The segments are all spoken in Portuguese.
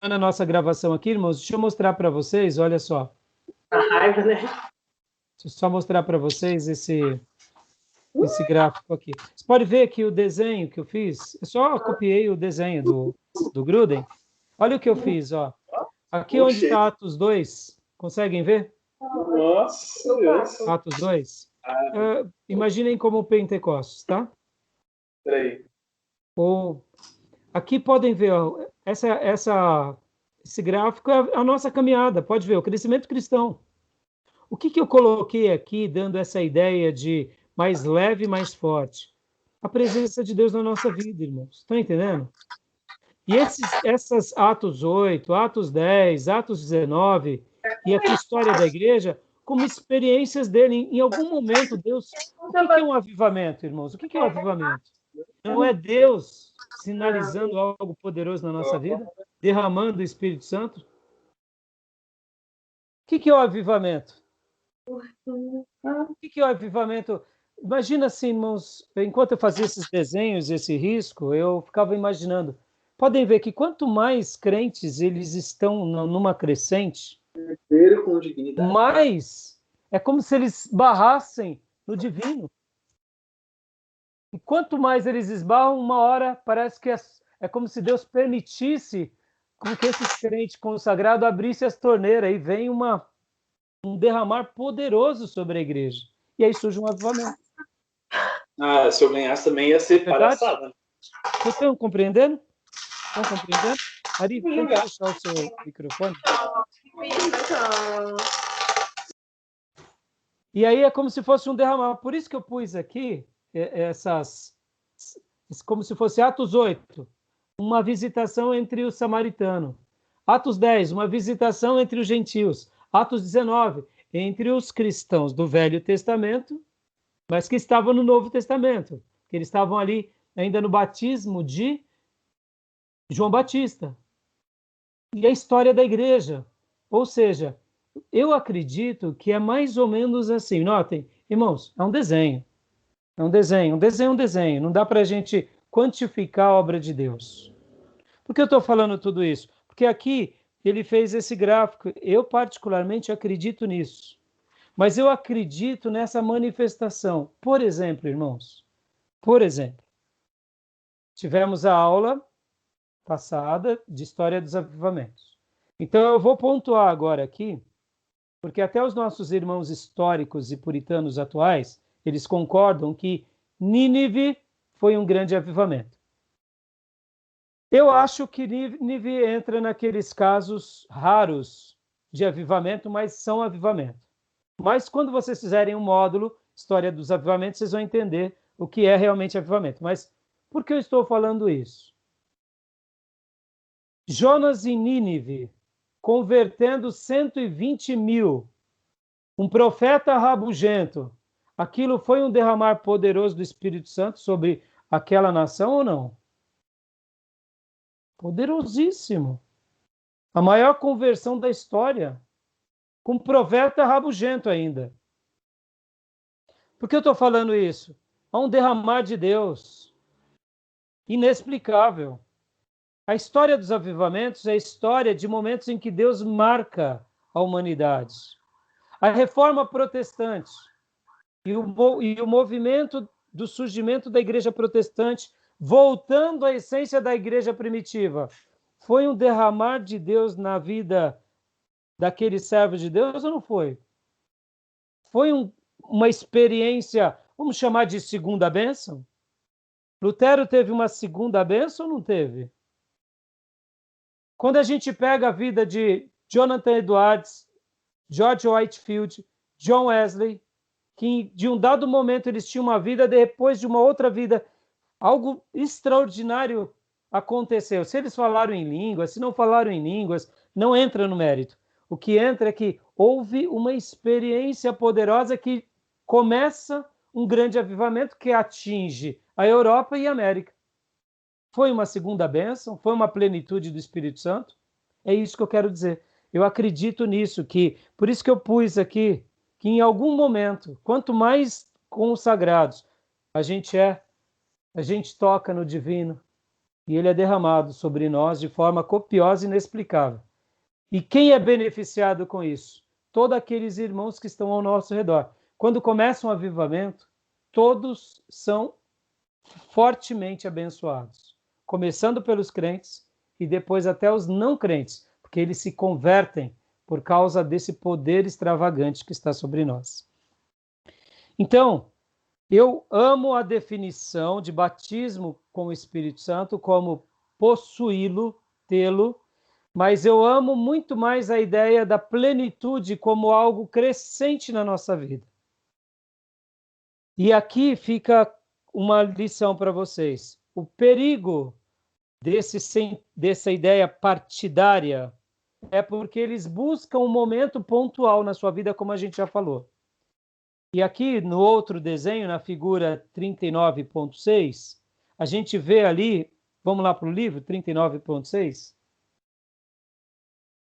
Na nossa gravação aqui, irmãos, deixa eu mostrar para vocês, olha só. A raiva, né? Deixa eu só mostrar para vocês esse gráfico aqui. Você pode ver que o desenho que eu fiz, eu só copiei o desenho do Gruden. Olha o que eu fiz, ó. Aqui onde está Atos 2, conseguem ver? Nossa, Deus. Atos 2. Imaginem como Pentecostes, tá? Peraí. Ou aqui podem ver, ó, esse gráfico é a nossa caminhada, pode ver, o crescimento cristão. O que eu coloquei aqui, dando essa ideia de mais leve e mais forte? A presença de Deus na nossa vida, irmãos. Estão entendendo? E essas Atos 8, Atos 10, Atos 19, e aqui a história da igreja, como experiências dele. Em algum momento, Deus... O que é um avivamento, irmãos? O que é um avivamento? Não é Deus sinalizando algo poderoso na nossa vida? Derramando o Espírito Santo? O que é o avivamento? O que é o avivamento? Imagina assim, irmãos, enquanto eu fazia esses desenhos, esse risco, eu ficava imaginando. Podem ver que quanto mais crentes eles estão numa crescente, mais é como se eles barrassem no divino. E quanto mais eles esbarram, uma hora parece que é como se Deus permitisse com que esses crentes consagrados abrissem as torneiras e vem um derramar poderoso sobre a igreja. E aí surge um avivamento. Se eu ganhasse também ia ser Verdade? palhaçada. Vocês estão compreendendo? Estão compreendendo? Ari, tenta fechar o seu microfone. E aí é como se fosse um derramar. Por isso que eu pus aqui como se fosse Atos 8, uma visitação entre o samaritano. Atos 10, uma visitação entre os gentios. Atos 19, entre os cristãos do Velho Testamento, mas que estavam no Novo Testamento, que eles estavam ali ainda no batismo de João Batista. E a história da igreja. Ou seja, eu acredito que é mais ou menos assim. Notem, irmãos, é um desenho. É um desenho. Um desenho é um desenho. Não dá para a gente quantificar a obra de Deus. Por que eu estou falando tudo isso? Porque aqui ele fez esse gráfico. Eu particularmente acredito nisso. Mas eu acredito nessa manifestação. Por exemplo, irmãos, tivemos a aula passada de história dos avivamentos. Então eu vou pontuar agora aqui, porque até os nossos irmãos históricos e puritanos atuais, eles concordam que Nínive foi um grande avivamento. Eu acho que Nínive entra naqueles casos raros de avivamento, mas são avivamento. Mas quando vocês fizerem um módulo, História dos Avivamentos, vocês vão entender o que é realmente avivamento. Mas por que eu estou falando isso? Jonas em Nínive, convertendo 120 mil, um profeta rabugento, aquilo foi um derramar poderoso do Espírito Santo sobre aquela nação ou não? Poderosíssimo. A maior conversão da história, com um profeta rabugento ainda. Por que eu estou falando isso? Há um derramar de Deus inexplicável. A história dos avivamentos é a história de momentos em que Deus marca a humanidade. A reforma protestante e o movimento do surgimento da igreja protestante, voltando à essência da igreja primitiva, foi um derramar de Deus na vida daqueles servos de Deus ou não foi? Foi uma experiência, vamos chamar de segunda bênção? Lutero teve uma segunda bênção ou não teve? Quando a gente pega a vida de Jonathan Edwards, George Whitefield, John Wesley, que de um dado momento eles tinham uma vida, depois de uma outra vida, algo extraordinário aconteceu. Se eles falaram em línguas, se não falaram em línguas, não entra no mérito. O que entra é que houve uma experiência poderosa que começa um grande avivamento que atinge a Europa e a América. Foi uma segunda bênção? Foi uma plenitude do Espírito Santo? É isso que eu quero dizer. Eu acredito nisso, por isso que eu pus aqui, que em algum momento, quanto mais consagrados a gente toca no divino, e ele é derramado sobre nós de forma copiosa e inexplicável. E quem é beneficiado com isso? Todos aqueles irmãos que estão ao nosso redor. Quando começa um avivamento, todos são fortemente abençoados, começando pelos crentes e depois até os não crentes, porque eles se convertem por causa desse poder extravagante que está sobre nós. Então, eu amo a definição de batismo com o Espírito Santo como possuí-lo, tê-lo, mas eu amo muito mais a ideia da plenitude como algo crescente na nossa vida. E aqui fica uma lição para vocês. O perigo dessa ideia partidária é porque eles buscam um momento pontual na sua vida, como a gente já falou. E aqui no outro desenho, na figura 39.6, a gente vê ali, vamos lá para o livro 39.6,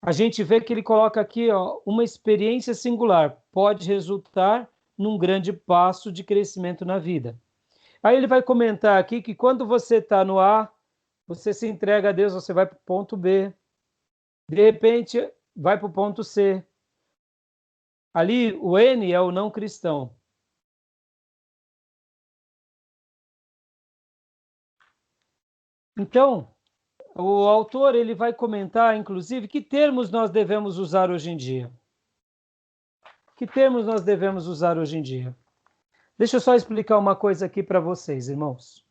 a gente vê que ele coloca aqui, ó, uma experiência singular pode resultar num grande passo de crescimento na vida. Aí ele vai comentar aqui que quando você está no A, você se entrega a Deus, você vai para o ponto B, de repente vai para o ponto C. Ali o N é o não cristão. Então, o autor ele vai comentar, inclusive, que termos nós devemos usar hoje em dia. Que termos nós devemos usar hoje em dia? Deixa eu só explicar uma coisa aqui para vocês, irmãos.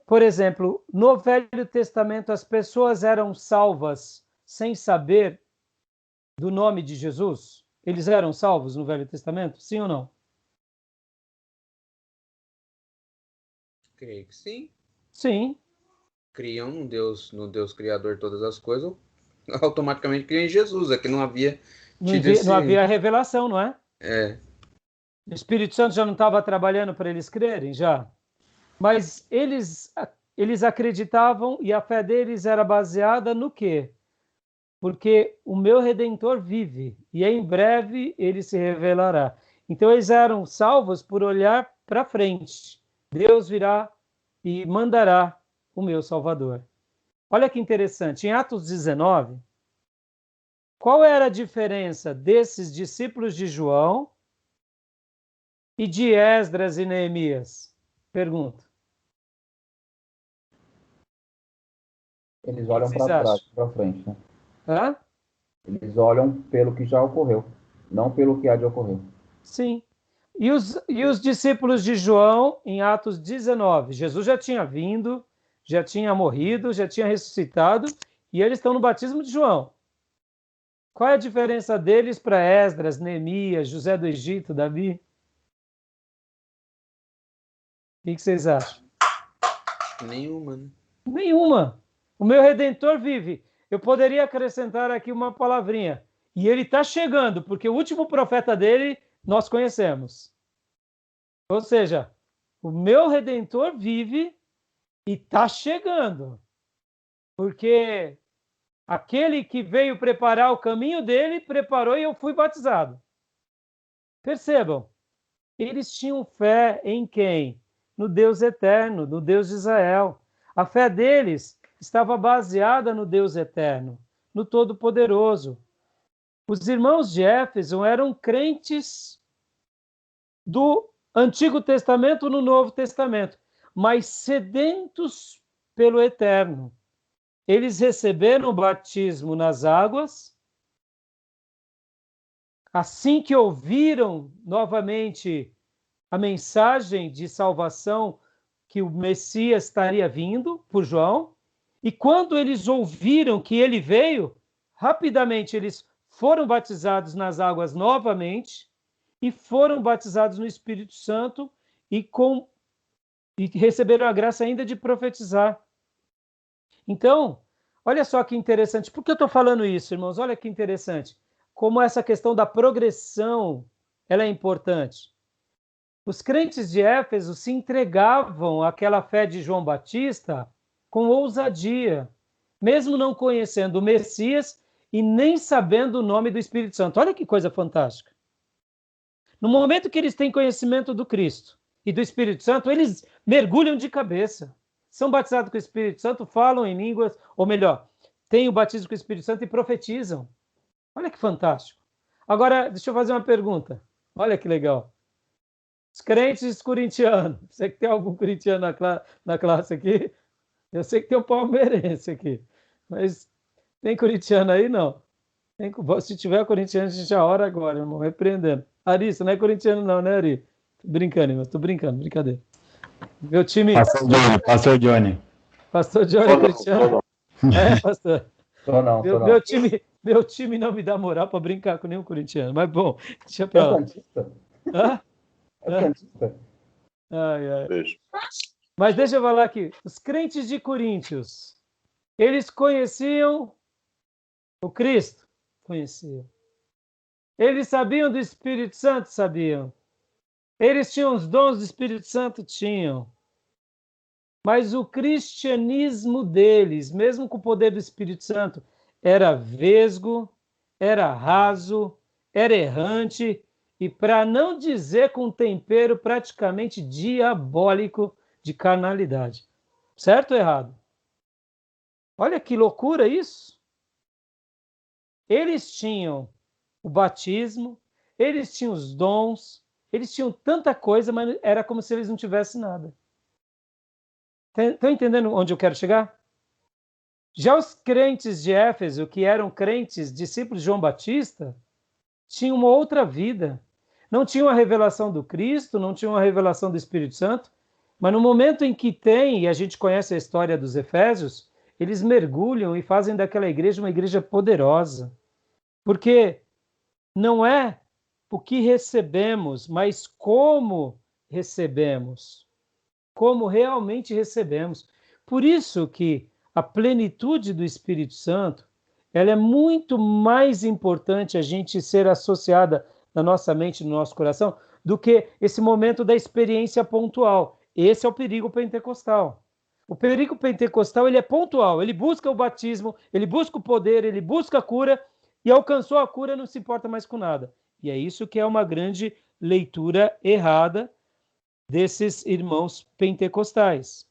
Por exemplo, no Velho Testamento as pessoas eram salvas sem saber do nome de Jesus? Eles eram salvos no Velho Testamento? Sim ou não? Creio que sim. Sim. Criam no Deus Criador de todas as coisas, automaticamente criam em Jesus. É que não havia Não havia revelação, não é? É. O Espírito Santo já não estava trabalhando para eles crerem? Já. Mas eles acreditavam e a fé deles era baseada no quê? Porque o meu Redentor vive e em breve ele se revelará. Então eles eram salvos por olhar para frente. Deus virá e mandará o meu Salvador. Olha que interessante, em Atos 19, qual era a diferença desses discípulos de João e de Esdras e Neemias? Pergunta. Eles olham para trás, para frente, né? Hã? Eles olham pelo que já ocorreu, não pelo que há de ocorrer. Sim. E os discípulos de João, em Atos 19, Jesus já tinha vindo, já tinha morrido, já tinha ressuscitado, e eles estão no batismo de João. Qual é a diferença deles para Esdras, Neemias, José do Egito, Davi? O que vocês acham? Nenhuma, né? Nenhuma. O meu Redentor vive. Eu poderia acrescentar aqui uma palavrinha. E ele está chegando, porque o último profeta dele nós conhecemos. Ou seja, o meu Redentor vive e está chegando. Porque aquele que veio preparar o caminho dele, preparou e eu fui batizado. Percebam, eles tinham fé em quem? No Deus eterno, no Deus de Israel. A fé deles estava baseada no Deus eterno, no Todo-Poderoso. Os irmãos de Éfeso eram crentes do Antigo Testamento no Novo Testamento, mas sedentos pelo eterno. Eles receberam o batismo nas águas. Assim que ouviram novamente a mensagem de salvação que o Messias estaria vindo por João, e quando eles ouviram que ele veio, rapidamente eles foram batizados nas águas novamente e foram batizados no Espírito Santo e receberam a graça ainda de profetizar. Então, olha só que interessante. Por que eu estou falando isso, irmãos? Olha que interessante. Como essa questão da progressão ela é importante. Os crentes de Éfeso se entregavam àquela fé de João Batista com ousadia, mesmo não conhecendo o Messias e nem sabendo o nome do Espírito Santo. Olha que coisa fantástica. No momento que eles têm conhecimento do Cristo e do Espírito Santo, eles mergulham de cabeça, são batizados com o Espírito Santo, falam em línguas, ou melhor, têm o batismo com o Espírito Santo e profetizam. Olha que fantástico. Agora, deixa eu fazer uma pergunta. Olha que legal. Os crentes corintianos, você que tem algum corintiano na classe aqui? Eu sei que tem um palmeirense aqui, mas tem corintiano aí? Não. Se tiver corintiano, a gente já ora agora, irmão, repreendendo. Ari, você não é corintiano não, né, Ari? Tô brincando, irmão, tô brincando, brincadeira. Meu time... Pastor Johnny. Pastor Johnny é corintiano? É, pastor? Sou não. Meu time não me dá moral para brincar com nenhum corintiano, mas bom, deixa pra lá. Hã? É cantista. Ai. Mas deixa eu falar aqui. Os crentes de Coríntios, eles conheciam o Cristo? Conheciam. Eles sabiam do Espírito Santo? Sabiam. Eles tinham os dons do Espírito Santo? Tinham. Mas o cristianismo deles, mesmo com o poder do Espírito Santo, era vesgo, era raso, era errante e, para não dizer com tempero praticamente diabólico de carnalidade. Certo ou errado? Olha que loucura isso! Eles tinham o batismo, eles tinham os dons, eles tinham tanta coisa, mas era como se eles não tivessem nada. Estão entendendo onde eu quero chegar? Já os crentes de Éfeso, que eram crentes, discípulos de João Batista, tinham uma outra vida. Não tinham a revelação do Cristo, não tinham a revelação do Espírito Santo, mas no momento em que tem, e a gente conhece a história dos Efésios, eles mergulham e fazem daquela igreja uma igreja poderosa. Porque não é o que recebemos, mas como recebemos. Como realmente recebemos. Por isso que a plenitude do Espírito Santo, ela é muito mais importante a gente ser associada na nossa mente, no nosso coração, do que esse momento da experiência pontual. Esse é o perigo pentecostal. O perigo pentecostal, ele é pontual, ele busca o batismo, ele busca o poder, ele busca a cura, e alcançou a cura, não se importa mais com nada. E é isso que é uma grande leitura errada desses irmãos pentecostais.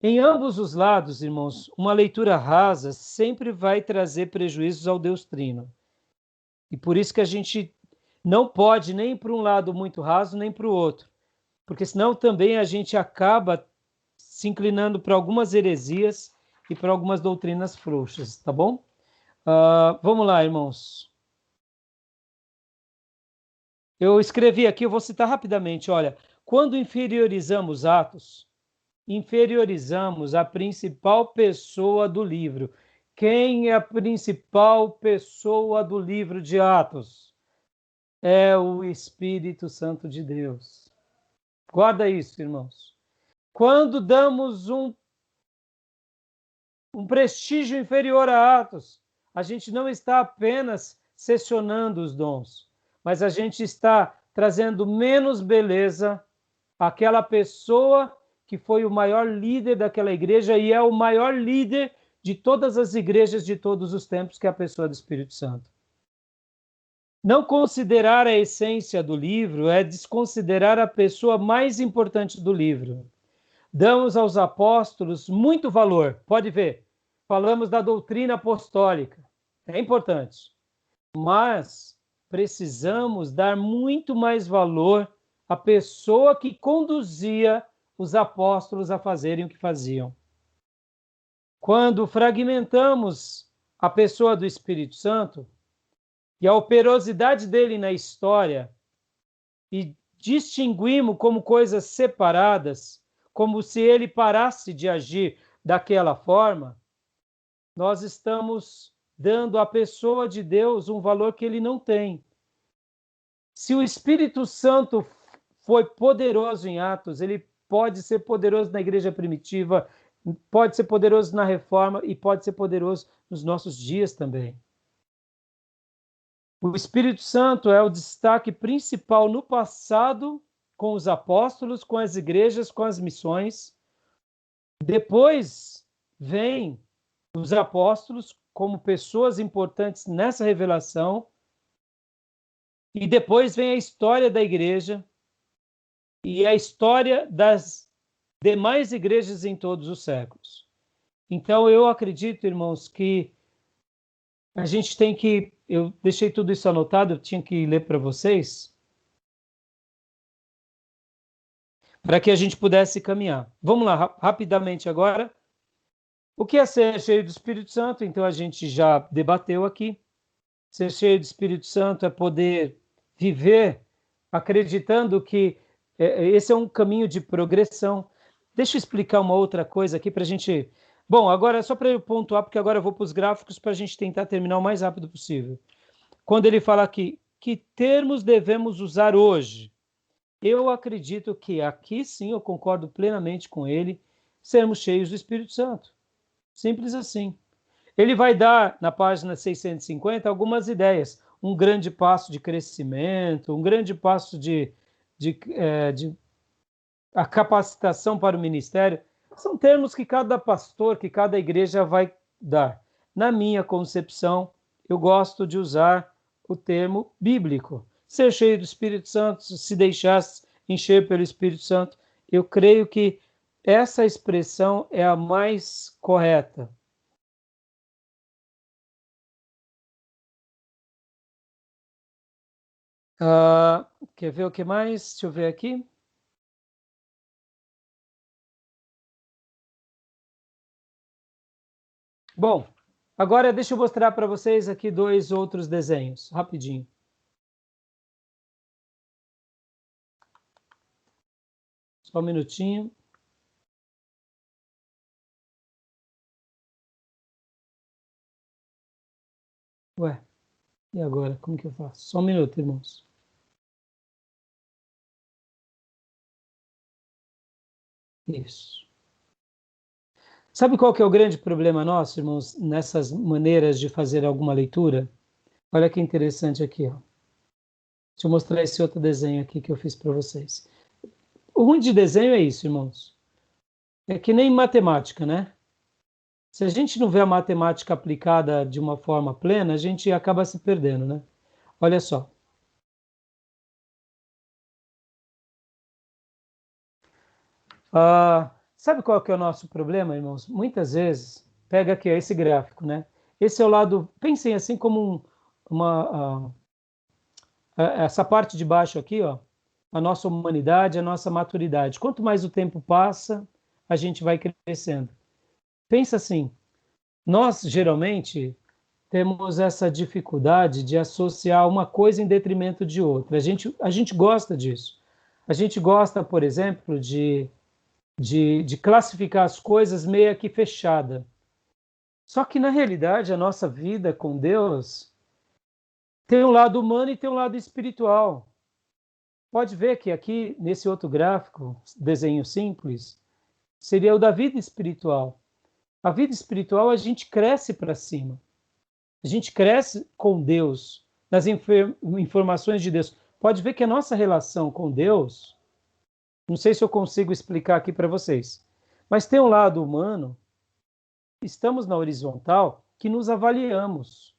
Em ambos os lados, irmãos, uma leitura rasa sempre vai trazer prejuízos ao Deus Trino. E por isso que a gente não pode nem para um lado muito raso, nem para o outro. Porque senão também a gente acaba se inclinando para algumas heresias e para algumas doutrinas frouxas, tá bom? Vamos lá, irmãos. Eu escrevi aqui, eu vou citar rapidamente, olha, quando inferiorizamos Atos, inferiorizamos a principal pessoa do livro. Quem é a principal pessoa do livro de Atos? É o Espírito Santo de Deus. Guarda isso, irmãos. Quando damos um prestígio inferior a Atos, a gente não está apenas cessionando os dons, mas a gente está trazendo menos beleza àquela pessoa que foi o maior líder daquela igreja e é o maior líder de todas as igrejas de todos os tempos, que é a pessoa do Espírito Santo. Não considerar a essência do livro é desconsiderar a pessoa mais importante do livro. Damos aos apóstolos muito valor. Pode ver, falamos da doutrina apostólica. É importante. Mas precisamos dar muito mais valor à pessoa que conduzia os apóstolos a fazerem o que faziam. Quando fragmentamos a pessoa do Espírito Santo e a operosidade dele na história e distinguimos como coisas separadas, como se ele parasse de agir daquela forma, nós estamos dando à pessoa de Deus um valor que ele não tem. Se o Espírito Santo foi poderoso em Atos, ele pode ser poderoso na igreja primitiva, pode ser poderoso na reforma e pode ser poderoso nos nossos dias também. O Espírito Santo é o destaque principal no passado com os apóstolos, com as igrejas, com as missões. Depois vem os apóstolos como pessoas importantes nessa revelação. E depois vem a história da igreja e a história das demais igrejas em todos os séculos. Então, eu acredito, irmãos, que a gente tem que... Eu deixei tudo isso anotado, eu tinha que ler para vocês, para que a gente pudesse caminhar. Vamos lá, rapidamente agora. O que é ser cheio do Espírito Santo? Então, a gente já debateu aqui. Ser cheio do Espírito Santo é poder viver acreditando que esse é um caminho de progressão. Deixa eu explicar uma outra coisa aqui para a gente... Bom, agora é só para eu pontuar, porque agora eu vou para os gráficos para a gente tentar terminar o mais rápido possível. Quando ele fala aqui, que termos devemos usar hoje? Eu acredito que aqui sim, eu concordo plenamente com ele, sermos cheios do Espírito Santo. Simples assim. Ele vai dar, na página 650, algumas ideias. Um grande passo de crescimento, um grande passo de a capacitação para o ministério. São termos que cada pastor, que cada igreja vai dar. Na minha concepção, eu gosto de usar o termo bíblico. Ser cheio do Espírito Santo, se deixasse encher pelo Espírito Santo, eu creio que essa expressão é a mais correta. Quer ver o que mais? Deixa eu ver aqui. Bom, agora deixa eu mostrar para vocês aqui 2 outros desenhos, rapidinho. Só um minutinho. Ué, e agora? Como que eu faço? Só um minuto, irmãos. Isso. Sabe qual que é o grande problema nosso, irmãos, nessas maneiras de fazer alguma leitura? Olha que interessante aqui, ó. Deixa eu mostrar esse outro desenho aqui que eu fiz para vocês. O ruim de desenho é isso, irmãos. É que nem matemática, né? Se a gente não vê a matemática aplicada de uma forma plena, a gente acaba se perdendo, né? Olha só. Sabe qual que é o nosso problema, irmãos? Muitas vezes, pega aqui ó, esse gráfico, né? Esse é o lado, pensem assim como essa parte de baixo aqui, ó, a nossa humanidade, a nossa maturidade. Quanto mais o tempo passa, a gente vai crescendo. Pensa assim, nós geralmente temos essa dificuldade de associar uma coisa em detrimento de outra. A gente gosta disso. A gente gosta, por exemplo, de classificar as coisas meio que fechada. Só que, na realidade, a nossa vida com Deus tem um lado humano e tem um lado espiritual. Pode ver que aqui, nesse outro gráfico, desenho simples, seria o da vida espiritual. A vida espiritual, a gente cresce para cima. A gente cresce com Deus, nas informações de Deus. Pode ver que a nossa relação com Deus, não sei se eu consigo explicar aqui para vocês, mas tem um lado humano, estamos na horizontal, que nos avaliamos.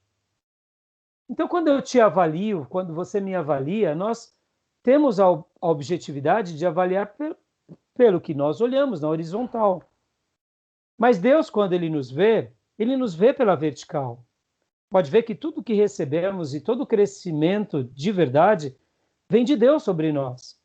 Então, quando eu te avalio, quando você me avalia, nós temos a objetividade de avaliar pelo que nós olhamos na horizontal. Mas Deus, quando Ele nos vê pela vertical. Pode ver que tudo que recebemos e todo o crescimento de verdade vem de Deus sobre nós.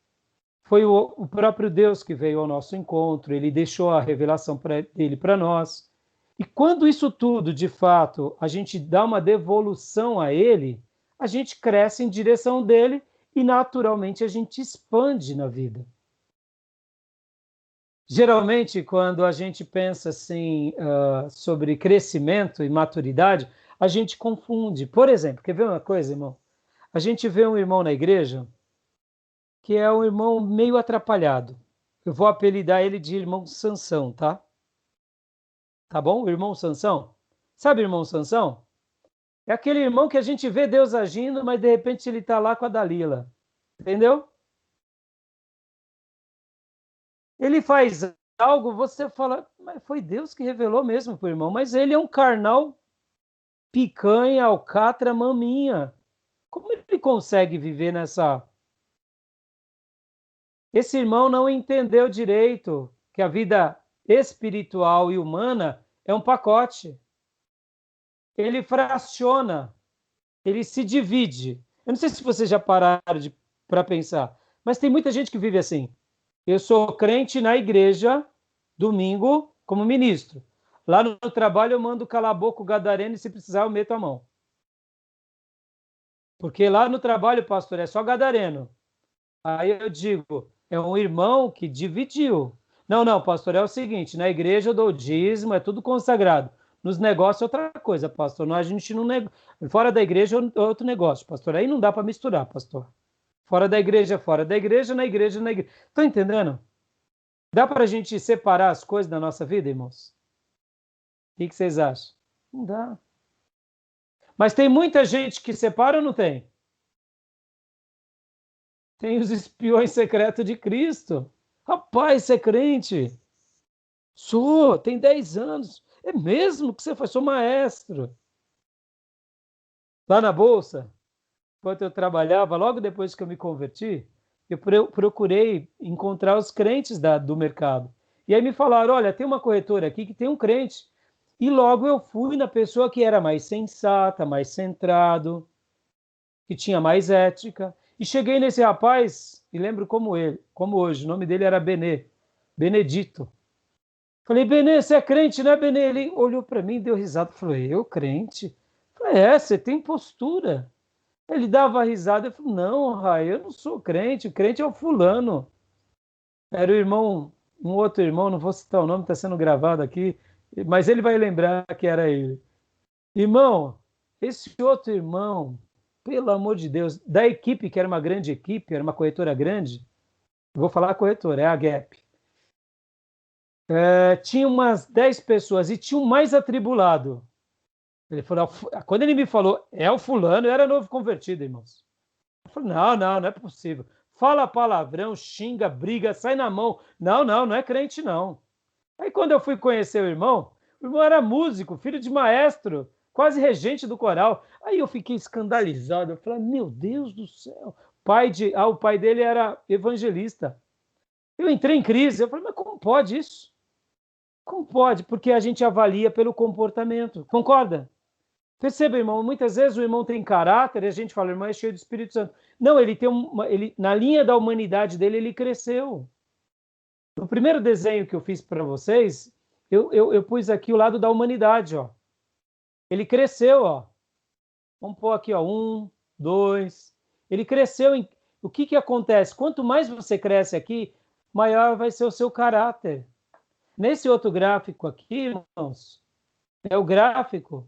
Foi o próprio Deus que veio ao nosso encontro, Ele deixou a revelação dele para nós. E quando isso tudo, de fato, a gente dá uma devolução a Ele, a gente cresce em direção dele e, naturalmente, a gente expande na vida. Geralmente, quando a gente pensa assim, sobre crescimento e maturidade, a gente confunde. Por exemplo, quer ver uma coisa, irmão? A gente vê um irmão na igreja que é um irmão meio atrapalhado. Eu vou apelidar ele de irmão Sansão, tá? Tá bom? O irmão Sansão. Sabe o irmão Sansão? É aquele irmão que a gente vê Deus agindo, mas de repente ele está lá com a Dalila. Entendeu? Ele faz algo, você fala, mas foi Deus que revelou mesmo para o irmão. Mas ele é um carnal picanha, alcatra, maminha. Como ele consegue viver nessa... Esse irmão não entendeu direito que a vida espiritual e humana é um pacote. Ele fraciona, ele se divide. Eu não sei se vocês já pararam para pensar, mas tem muita gente que vive assim. Eu sou crente na igreja, domingo, como ministro. Lá no trabalho eu mando calar a boca o gadareno e se precisar eu meto a mão. Porque lá no trabalho, pastor, é só gadareno. Aí eu digo, é um irmão que dividiu. Não, pastor, é o seguinte, na igreja eu dou dízimo, é tudo consagrado. Nos negócios é outra coisa, pastor. Não, a gente não fora da igreja é outro negócio, pastor. Aí não dá para misturar, pastor. Fora da igreja, na igreja, na igreja. Estão entendendo? Dá para a gente separar as coisas da nossa vida, irmãos? O que vocês acham? Não dá. Mas tem muita gente que separa ou não tem? Tem os espiões secretos de Cristo. Rapaz, você é crente? Sou, tem 10 anos. É mesmo que você foi? Sou maestro. Lá na Bolsa, enquanto eu trabalhava, logo depois que eu me converti, eu procurei encontrar os crentes do mercado. E aí me falaram, olha, tem uma corretora aqui que tem um crente. E logo eu fui na pessoa que era mais sensata, mais centrado, que tinha mais ética. E cheguei nesse rapaz, e lembro como hoje, o nome dele era Benedito. Falei, Benê, você é crente, né, Benê? Ele olhou para mim, deu risada, falou, eu crente? Falei, você tem postura. Ele dava risada, eu falei, não, Rai, eu não sou crente, o crente é o fulano. Era o irmão, um outro irmão, não vou citar o nome, está sendo gravado aqui, mas ele vai lembrar que era ele. Irmão, esse outro irmão, pelo amor de Deus, da equipe, que era uma grande equipe, era uma corretora grande, vou falar a corretora, é a Gap. Tinha umas 10 pessoas e tinha um mais atribulado. Ele falou, quando ele me falou, é o fulano, eu era novo convertido, irmãos. Eu falei, não é possível. Fala palavrão, xinga, briga, sai na mão. Não é crente, não. Aí quando eu fui conhecer o irmão era músico, filho de maestro, quase regente do coral. Aí eu fiquei escandalizado. Eu falei, meu Deus do céu. O pai dele era evangelista. Eu entrei em crise. Eu falei, mas como pode isso? Como pode? Porque a gente avalia pelo comportamento. Concorda? Perceba, irmão, muitas vezes o irmão tem caráter e a gente fala, o irmão é cheio do Espírito Santo. Não, ele tem na linha da humanidade dele, ele cresceu. No primeiro desenho que eu fiz para vocês, eu pus aqui o lado da humanidade, ó. Ele cresceu, ó. Vamos pôr aqui, ó, 1, 2. Ele cresceu. O que acontece? Quanto mais você cresce aqui, maior vai ser o seu caráter. Nesse outro gráfico aqui, irmãos, é o gráfico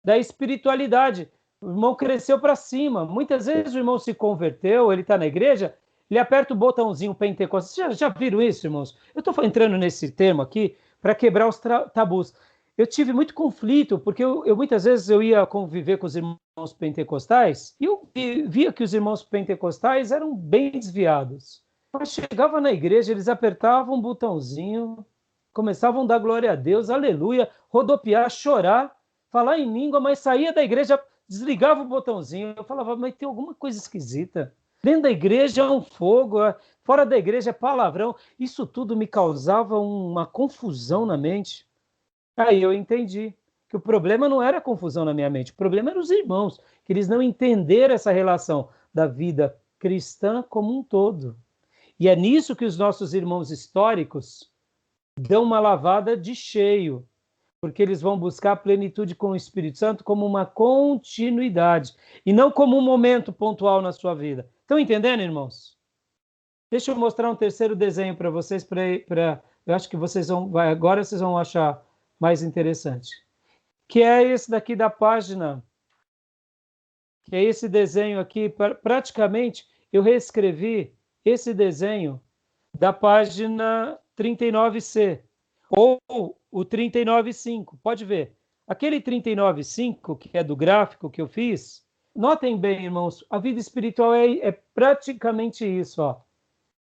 da espiritualidade. O irmão cresceu para cima. Muitas vezes o irmão se converteu, ele está na igreja, ele aperta o botãozinho pentecostal. Já viram isso, irmãos? Eu estou entrando nesse termo aqui para quebrar os tabus. Eu tive muito conflito, porque muitas vezes eu ia conviver com os irmãos pentecostais e eu via que os irmãos pentecostais eram bem desviados. Mas chegava na igreja, eles apertavam um botãozinho, começavam a dar glória a Deus, aleluia, rodopiar, chorar, falar em língua, mas saía da igreja, desligava o botãozinho. Eu falava, mas tem alguma coisa esquisita. Dentro da igreja é um fogo, fora da igreja é palavrão. Isso tudo me causava uma confusão na mente. Aí eu entendi que o problema não era a confusão na minha mente, o problema eram os irmãos, que eles não entenderam essa relação da vida cristã como um todo. E é nisso que os nossos irmãos históricos dão uma lavada de cheio, porque eles vão buscar a plenitude com o Espírito Santo como uma continuidade, e não como um momento pontual na sua vida. Estão entendendo, irmãos? Deixa eu mostrar um terceiro desenho para vocês, eu acho que agora vocês vão achar mais interessante. Que é esse daqui da página, que é esse desenho aqui, praticamente eu reescrevi esse desenho da página 39C, ou o 39.5, pode ver. Aquele 39.5, que é do gráfico que eu fiz, notem bem, irmãos, a vida espiritual é praticamente isso, ó.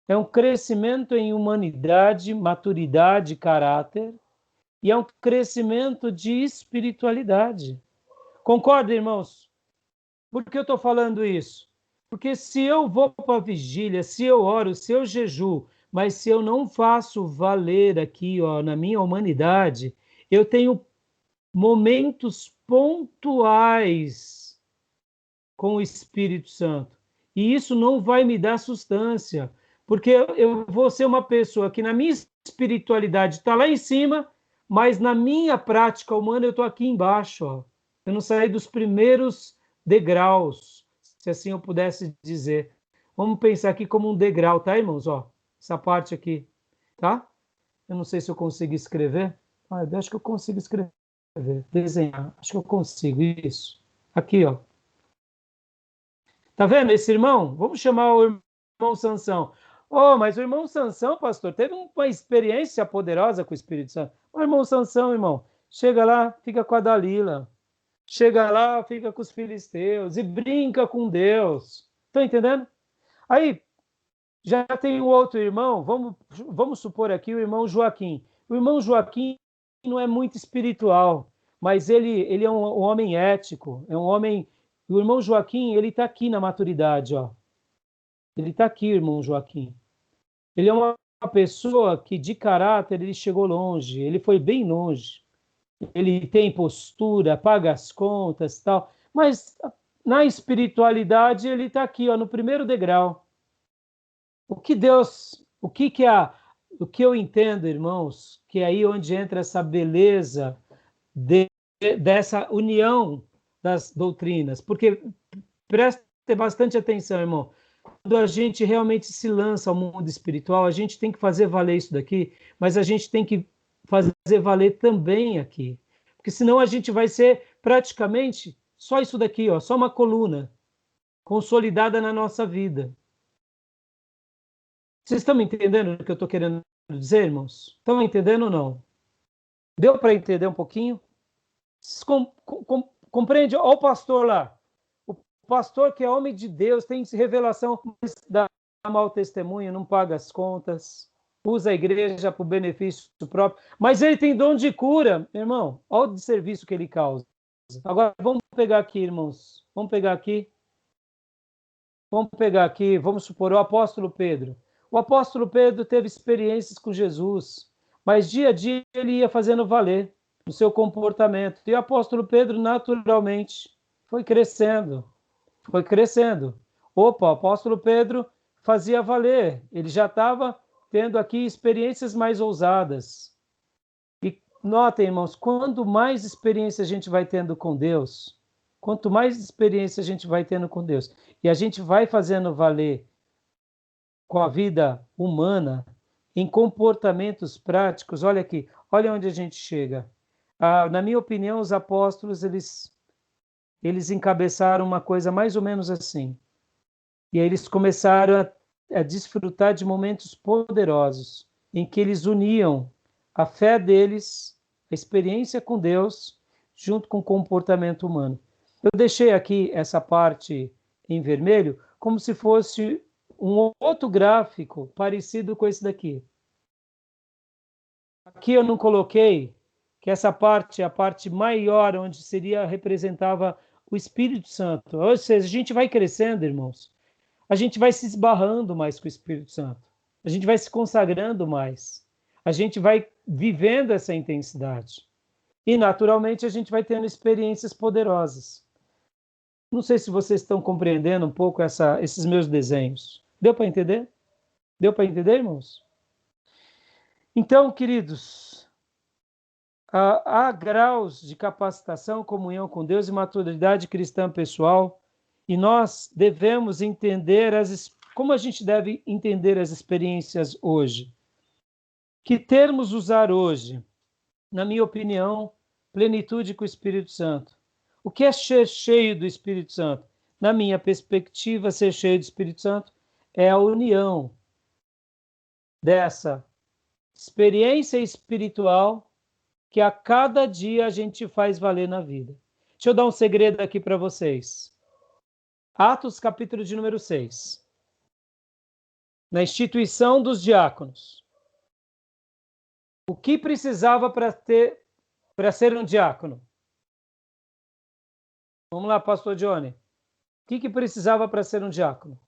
É um crescimento em humanidade, maturidade, caráter, e é um crescimento de espiritualidade. Concorda, irmãos? Por que eu estou falando isso? Porque se eu vou para a vigília, se eu oro, se eu jejuo, mas se eu não faço valer aqui, ó, na minha humanidade, eu tenho momentos pontuais com o Espírito Santo. E isso não vai me dar substância, porque eu vou ser uma pessoa que na minha espiritualidade está lá em cima, mas na minha prática humana eu estou aqui embaixo, ó. Eu não saí dos primeiros degraus, se assim eu pudesse dizer. Vamos pensar aqui como um degrau, tá, irmãos? Ó, essa parte aqui, tá? Eu não sei se eu consigo escrever. Ah, eu acho que eu consigo escrever, desenhar. Acho que eu consigo, isso. Aqui, ó. Tá vendo esse irmão? Vamos chamar o irmão Sansão. Oh, mas o irmão Sansão, pastor, teve uma experiência poderosa com o Espírito Santo. O irmão Sansão, irmão, chega lá, fica com a Dalila. Chega lá, fica com os filisteus e brinca com Deus. Estão entendendo? Aí, já tem o outro irmão, vamos supor aqui o irmão Joaquim. O irmão Joaquim não é muito espiritual, mas ele é um homem ético, é um homem... O irmão Joaquim, ele está aqui na maturidade, ó. Ele está aqui, irmão Joaquim. Ele é uma pessoa que, de caráter, ele chegou longe, ele foi bem longe. Ele tem postura, paga as contas, tal. Mas na espiritualidade, ele está aqui, ó, no primeiro degrau. O que eu entendo, irmãos, que é aí onde entra essa beleza dessa união das doutrinas, porque preste bastante atenção, irmão. Quando a gente realmente se lança ao mundo espiritual, a gente tem que fazer valer isso daqui, mas a gente tem que fazer valer também aqui, porque senão a gente vai ser praticamente só isso daqui, ó, só uma coluna consolidada na nossa vida. Vocês estão me entendendo o que eu estou querendo dizer, irmãos? Estão entendendo ou não? Deu para entender um pouquinho? Compreende? Olha o pastor lá. O pastor que é homem de Deus, tem revelação, dá mau testemunho, não paga as contas, usa a igreja para o benefício próprio, mas ele tem dom de cura, irmão. Olha o serviço que ele causa. Agora, vamos pegar aqui, irmãos. Vamos pegar aqui, vamos supor, o apóstolo Pedro. O apóstolo Pedro teve experiências com Jesus, mas dia a dia ele ia fazendo valer no seu comportamento. E o apóstolo Pedro, naturalmente, foi crescendo. Opa, o apóstolo Pedro fazia valer. Ele já estava tendo aqui experiências mais ousadas. E notem, irmãos, quanto mais experiência a gente vai tendo com Deus, quanto mais experiência a gente vai tendo com Deus, e a gente vai fazendo valer com a vida humana, em comportamentos práticos, olha aqui, olha onde a gente chega. Na minha opinião, os apóstolos, eles encabeçaram uma coisa mais ou menos assim. E aí eles começaram a desfrutar de momentos poderosos, em que eles uniam a fé deles, a experiência com Deus, junto com o comportamento humano. Eu deixei aqui essa parte em vermelho, como se fosse um outro gráfico parecido com esse daqui. Aqui eu não coloquei que essa parte é a parte maior, onde representava o Espírito Santo. Ou seja, a gente vai crescendo, irmãos. A gente vai se esbarrando mais com o Espírito Santo. A gente vai se consagrando mais. A gente vai vivendo essa intensidade. E, naturalmente, a gente vai tendo experiências poderosas. Não sei se vocês estão compreendendo um pouco esses meus desenhos. Deu para entender? Deu para entender, irmãos? Então, queridos, há graus de capacitação, comunhão com Deus e maturidade cristã pessoal, e nós devemos entender como a gente deve entender as experiências hoje. Que termos usar hoje? Na minha opinião, plenitude com o Espírito Santo. O que é ser cheio do Espírito Santo? Na minha perspectiva, ser cheio do Espírito Santo é a união dessa experiência espiritual que a cada dia a gente faz valer na vida. Deixa eu dar um segredo aqui para vocês. Atos, capítulo de número 6. Na instituição dos diáconos. O que precisava para ser um diácono? Vamos lá, pastor Johnny. O que precisava para ser um diácono?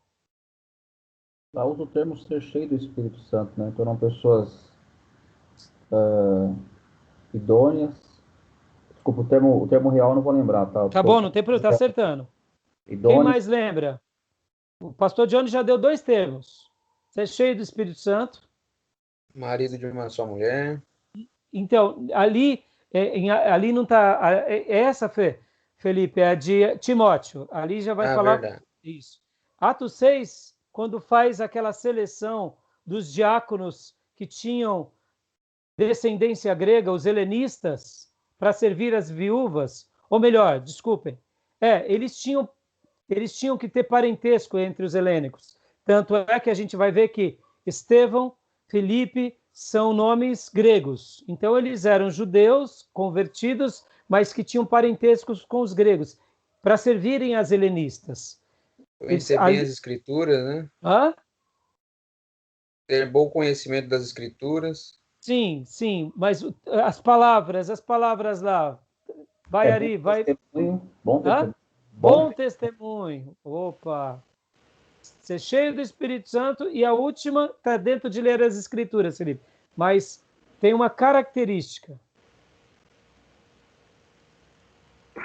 Lá usa o termo ser cheio do Espírito Santo, né? Então eram pessoas idôneas. Desculpa, o termo real eu não vou lembrar, tá? Tá bom, não tem problema, tá acertando. Quem Idôneas, mais lembra? O pastor Johnny já deu 2 termos. Ser cheio do Espírito Santo. Marido de uma só mulher. Então, ali, ali não está. Essa, Felipe, é a de Timóteo. Ali já vai falar Verdade. isso. Atos 6, quando faz aquela seleção dos diáconos que tinham descendência grega, os helenistas, para servir as viúvas, ou melhor, desculpem, eles tinham que ter parentesco entre os helênicos. Tanto é que a gente vai ver que Estevão, Filipe são nomes gregos. Então eles eram judeus convertidos, mas que tinham parentescos com os gregos, para servirem as helenistas. Conhecer bem as escrituras, né? Hã? Ter bom conhecimento das escrituras. Sim, sim, mas as palavras lá, vai ali, vai... Bom testemunho. Bom testemunho. Opa! Ser cheio do Espírito Santo, e a última está dentro de ler as Escrituras, Felipe. Mas tem uma característica.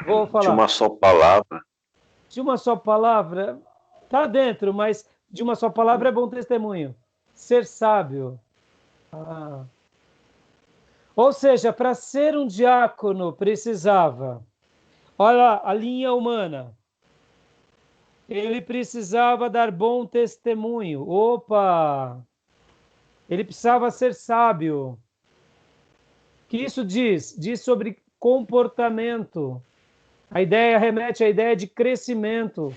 Vou falar. De uma só palavra. De uma só palavra, está dentro, mas de uma só palavra é bom testemunho. Ser sábio. Ou seja, para ser um diácono precisava... Olha a linha humana. Ele precisava dar bom testemunho. Opa! Ele precisava ser sábio. O que isso diz? Diz sobre comportamento. A ideia remete à ideia de crescimento,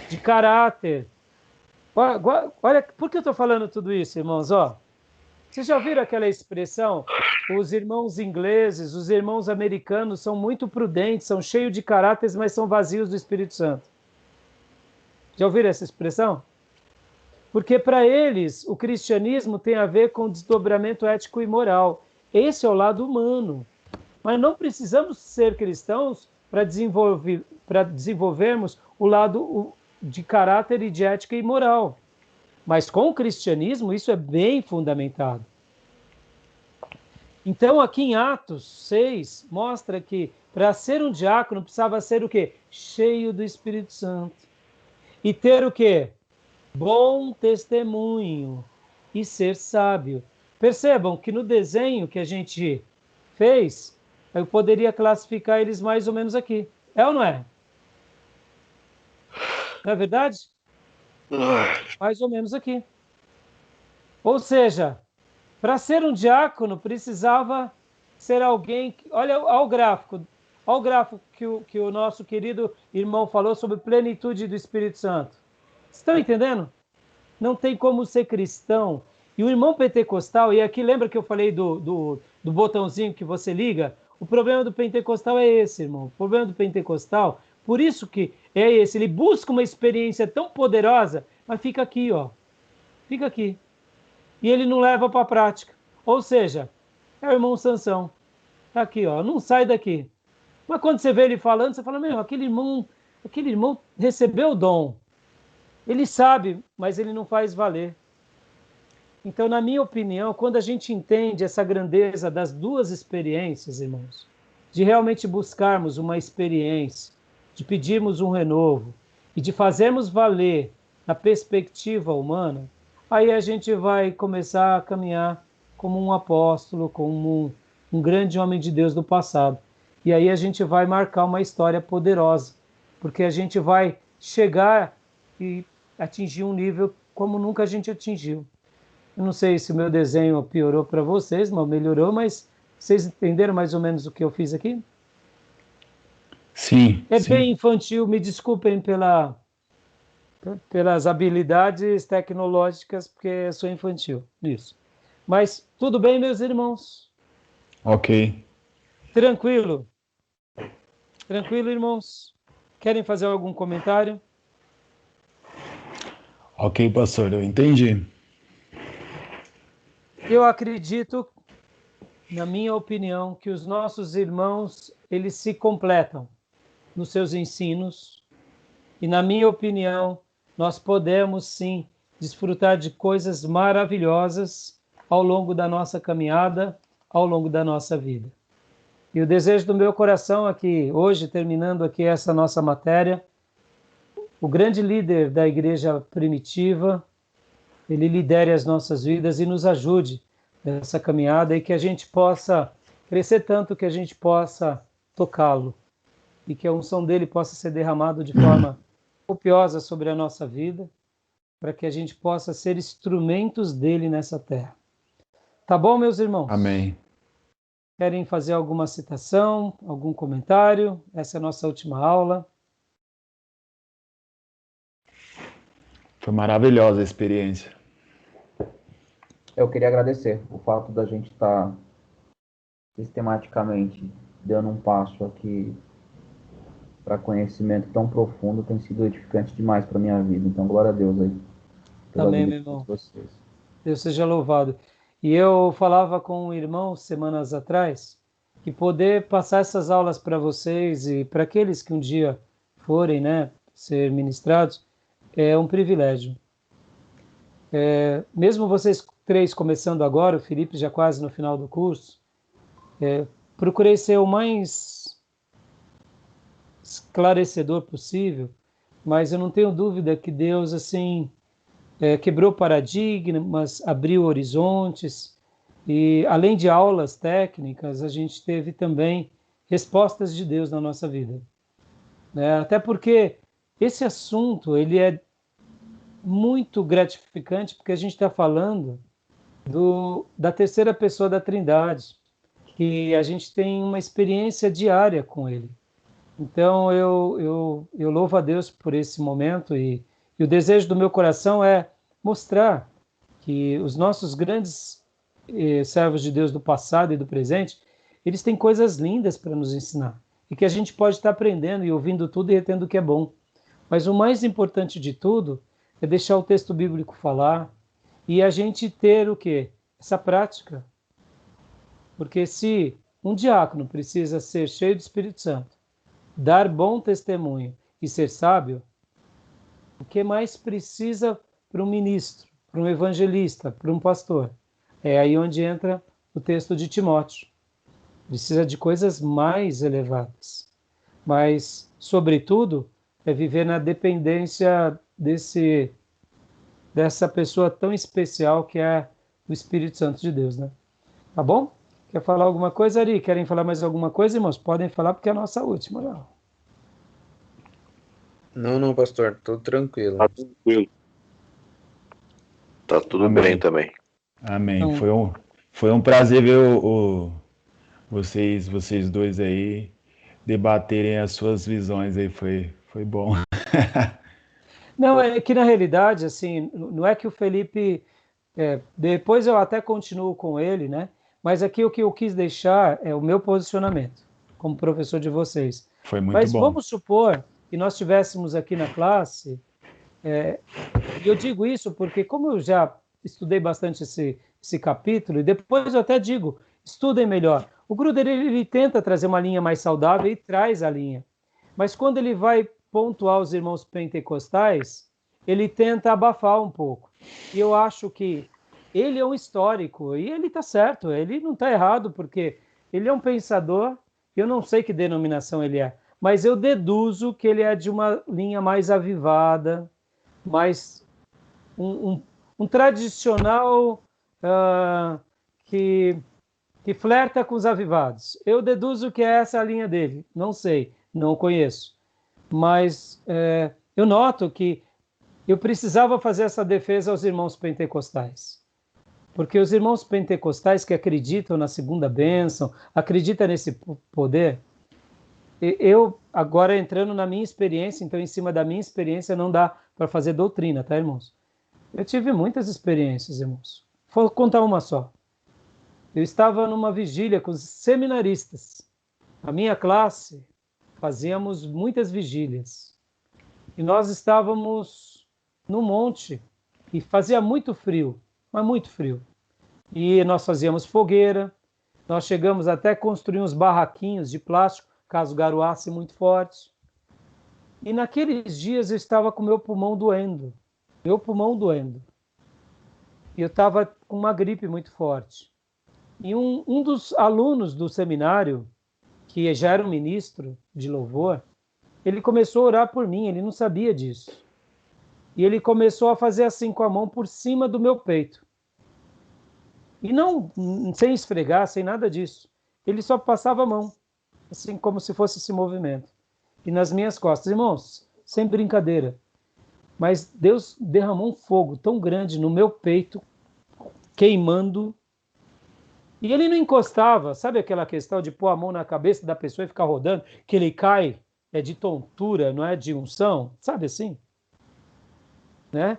de caráter. Olha, por que eu estou falando tudo isso, irmãos? Vocês já ouviram aquela expressão? Os irmãos ingleses, os irmãos americanos são muito prudentes, são cheios de caráteres, mas são vazios do Espírito Santo. Já ouviram essa expressão? Porque para eles o cristianismo tem a ver com desdobramento ético e moral. Esse é o lado humano. Mas não precisamos ser cristãos para desenvolvermos o lado de caráter e de ética e moral. Mas com o cristianismo isso é bem fundamentado. Então aqui em Atos 6 mostra que para ser um diácono precisava ser o quê? Cheio do Espírito Santo. E ter o quê? Bom testemunho e ser sábio. Percebam que no desenho que a gente fez, eu poderia classificar eles mais ou menos aqui. É ou não é? Não é verdade? Mais ou menos aqui. Ou seja, para ser um diácono precisava ser alguém... Olha o gráfico. Olha o gráfico que o nosso querido irmão falou sobre plenitude do Espírito Santo. Estão entendendo? Não tem como ser cristão. E o irmão pentecostal, e aqui lembra que eu falei do botãozinho que você liga? O problema do pentecostal é esse, irmão. O problema do pentecostal, por isso que é esse. Ele busca uma experiência tão poderosa, mas fica aqui, Fica aqui. E ele não leva para a prática. Ou seja, é o irmão Sansão. Está aqui, não sai daqui. Mas quando você vê ele falando, você fala, meu, aquele irmão recebeu o dom. Ele sabe, mas ele não faz valer. Então, na minha opinião, quando a gente entende essa grandeza das duas experiências, irmãos, de realmente buscarmos uma experiência, de pedirmos um renovo e de fazermos valer a perspectiva humana, aí a gente vai começar a caminhar como um apóstolo, como um grande homem de Deus do passado. E aí a gente vai marcar uma história poderosa, porque a gente vai chegar e atingir um nível como nunca a gente atingiu. Eu não sei se o meu desenho piorou para vocês, mas melhorou, mas vocês entenderam mais ou menos o que eu fiz aqui? Sim. É sim. bem infantil, me desculpem pelas habilidades tecnológicas, porque eu sou infantil nisso. Mas tudo bem, meus irmãos? Ok. Tranquilo? Tranquilo, irmãos? Querem fazer algum comentário? Ok, pastor, eu entendi. Eu acredito, na minha opinião, que os nossos irmãos, eles se completam nos seus ensinos. E, na minha opinião, nós podemos, sim, desfrutar de coisas maravilhosas ao longo da nossa caminhada, ao longo da nossa vida. E o desejo do meu coração aqui, hoje, terminando aqui essa nossa matéria, o grande líder da igreja primitiva, ele lidere as nossas vidas e nos ajude nessa caminhada e que a gente possa crescer tanto que a gente possa tocá-lo e que a unção dele possa ser derramada de forma copiosa sobre a nossa vida, para que a gente possa ser instrumentos dele nessa terra. Tá bom, meus irmãos? Amém. Querem fazer alguma citação, algum comentário? Essa é a nossa última aula. Foi maravilhosa a experiência. Eu queria agradecer o fato da gente estar sistematicamente dando um passo aqui para conhecimento tão profundo, tem sido edificante demais para minha vida. Então, glória a Deus aí. Amém, meu irmão. Vocês. Deus seja louvado. E eu falava com um irmão semanas atrás que poder passar essas aulas para vocês e para aqueles que um dia forem, né, ser ministrados, é um privilégio. Mesmo vocês 3 começando agora, o Felipe já quase no final do curso, procurei ser o mais esclarecedor possível, mas eu não tenho dúvida que Deus, assim, quebrou paradigmas, abriu horizontes, e além de aulas técnicas, a gente teve também respostas de Deus na nossa vida. Até porque esse assunto, ele é muito gratificante, porque a gente está falando da terceira pessoa da Trindade, que a gente tem uma experiência diária com ele. Então, eu louvo a Deus por esse momento e o desejo do meu coração é mostrar que os nossos grandes servos de Deus do passado e do presente, eles têm coisas lindas para nos ensinar e que a gente pode estar aprendendo e ouvindo tudo e retendo o que é bom. Mas o mais importante de tudo é deixar o texto bíblico falar e a gente ter o quê? Essa prática. Porque se um diácono precisa ser cheio do Espírito Santo, dar bom testemunho e ser sábio, o que mais precisa para um ministro, para um evangelista, para um pastor? É aí onde entra o texto de Timóteo. Precisa de coisas mais elevadas. Mas, sobretudo, é viver na dependência dessa pessoa tão especial que é o Espírito Santo de Deus, né? Tá bom? Quer falar alguma coisa, Ari? Querem falar mais alguma coisa, irmãos? Podem falar, porque é a nossa última. Não, pastor, tudo tranquilo. Tá tranquilo. Tá tudo Amém. bem também. Amém. Então, Foi um prazer ver vocês dois aí debaterem as suas visões aí. Foi bom. não, é que na realidade, assim, não é que o Felipe... depois eu até continuo com ele, né? Mas aqui o que eu quis deixar é o meu posicionamento como professor de vocês. Foi muito Mas bom. vamos supor que nós estivéssemos aqui na classe, e eu digo isso porque como eu já estudei bastante esse capítulo, e depois eu até digo, estudem melhor. O Gruder, ele tenta trazer uma linha mais saudável e traz a linha. Mas quando ele vai pontuar os irmãos pentecostais, ele tenta abafar um pouco. E eu acho que ele é um histórico, e ele está certo, ele não está errado, porque ele é um pensador, eu não sei que denominação ele é, mas eu deduzo que ele é de uma linha mais avivada, mais um tradicional que flerta com os avivados. Eu deduzo que é essa a linha dele, não sei, não conheço. Mas eu noto que eu precisava fazer essa defesa aos irmãos pentecostais. Porque os irmãos pentecostais que acreditam na segunda bênção, acreditam nesse poder, eu, agora entrando na minha experiência, então em cima da minha experiência não dá para fazer doutrina, tá, irmãos? Eu tive muitas experiências, irmãos. Vou contar uma só. Eu estava numa vigília com os seminaristas. A minha classe, fazíamos muitas vigílias. E nós estávamos no monte e fazia muito frio, mas muito frio. E nós fazíamos fogueira, nós chegamos até a construir uns barraquinhos de plástico, caso garoasse muito forte. E naqueles dias eu estava com meu pulmão doendo. E eu estava com uma gripe muito forte. E um dos alunos do seminário, que já era um ministro de louvor, ele começou a orar por mim, ele não sabia disso. E ele começou a fazer assim com a mão por cima do meu peito. E não sem esfregar, sem nada disso. Ele só passava a mão, assim como se fosse esse movimento. E nas minhas costas. Irmãos, sem brincadeira. Mas Deus derramou um fogo tão grande no meu peito, queimando. E ele não encostava. Sabe aquela questão de pôr a mão na cabeça da pessoa e ficar rodando? Que ele cai, é de tontura, não é de unção? Sabe assim? Né?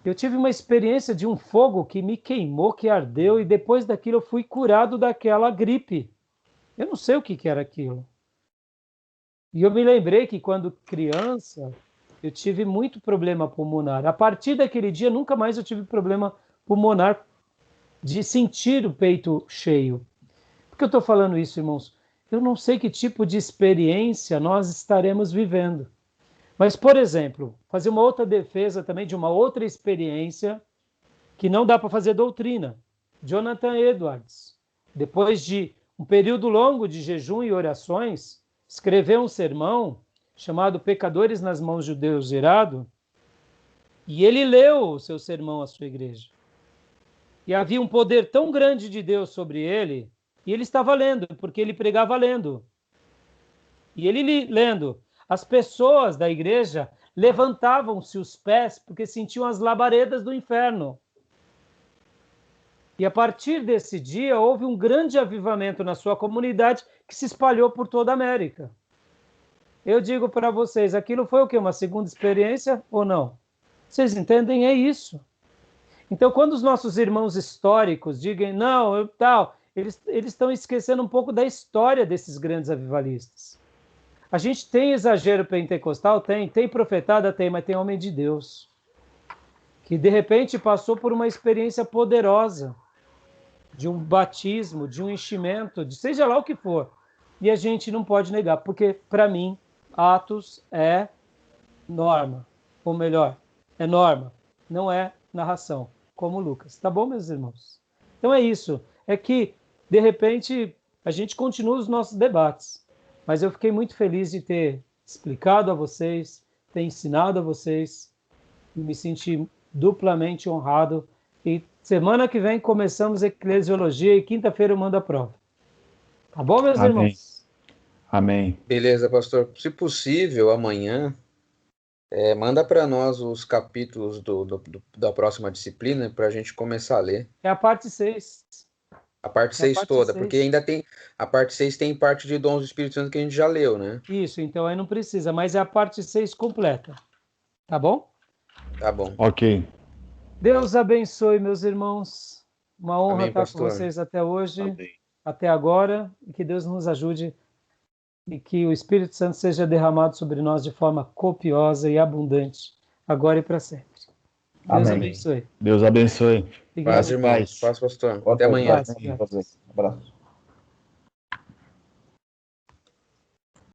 Eu tive uma experiência de um fogo que me queimou, que ardeu, e depois daquilo eu fui curado daquela gripe. Eu não sei o que era aquilo. E eu me lembrei que quando criança, eu tive muito problema pulmonar. A partir daquele dia, nunca mais eu tive problema pulmonar de sentir o peito cheio. Por que eu estou falando isso, irmãos? Eu não sei que tipo de experiência nós estaremos vivendo. Mas, por exemplo, fazer uma outra defesa também de uma outra experiência que não dá para fazer doutrina. Jonathan Edwards, depois de um período longo de jejum e orações, escreveu um sermão chamado Pecadores nas Mãos de Deus Irado, e ele leu o seu sermão à sua igreja. E havia um poder tão grande de Deus sobre ele, e ele estava lendo, porque ele pregava lendo. E ele lendo, as pessoas da igreja levantavam-se os pés porque sentiam as labaredas do inferno. E a partir desse dia houve um grande avivamento na sua comunidade que se espalhou por toda a América. Eu digo para vocês, aquilo foi o quê? Uma segunda experiência ou não? Vocês entendem? É isso. Então, quando os nossos irmãos históricos digam, não, eles estão esquecendo um pouco da história desses grandes avivalistas. A gente tem exagero pentecostal? Tem profetada? Tem, mas tem homem de Deus. Que de repente passou por uma experiência poderosa, de um batismo, de um enchimento, de seja lá o que for. E a gente não pode negar, porque para mim, Atos é norma. Ou melhor, é norma, não é narração, como Lucas. Tá bom, meus irmãos? Então é isso. É que, de repente, a gente continua os nossos debates. Mas eu fiquei muito feliz de ter explicado a vocês, ter ensinado a vocês, e me senti duplamente honrado. E semana que vem começamos a eclesiologia e quinta-feira eu mando a prova. Tá bom, meus irmãos? Amém. Beleza, pastor. Se possível, amanhã, manda para nós os capítulos da próxima disciplina para a gente começar a ler. É a parte 6. A parte 6 toda, porque ainda tem... A parte 6 tem parte de dons do Espírito Santo que a gente já leu, né? Isso, então aí não precisa, mas é a parte 6 completa. Tá bom? Tá bom. Ok. Deus abençoe, meus irmãos. Uma honra Amém, estar pastor. com vocês até hoje, Amém. até agora, e que Deus nos ajude e que o Espírito Santo seja derramado sobre nós de forma copiosa e abundante, agora e para sempre. Deus Amém. abençoe. Deus abençoe. Obrigado. Paz, irmãos. Paz, pastor. Até Outra amanhã. vez, né? Abraço.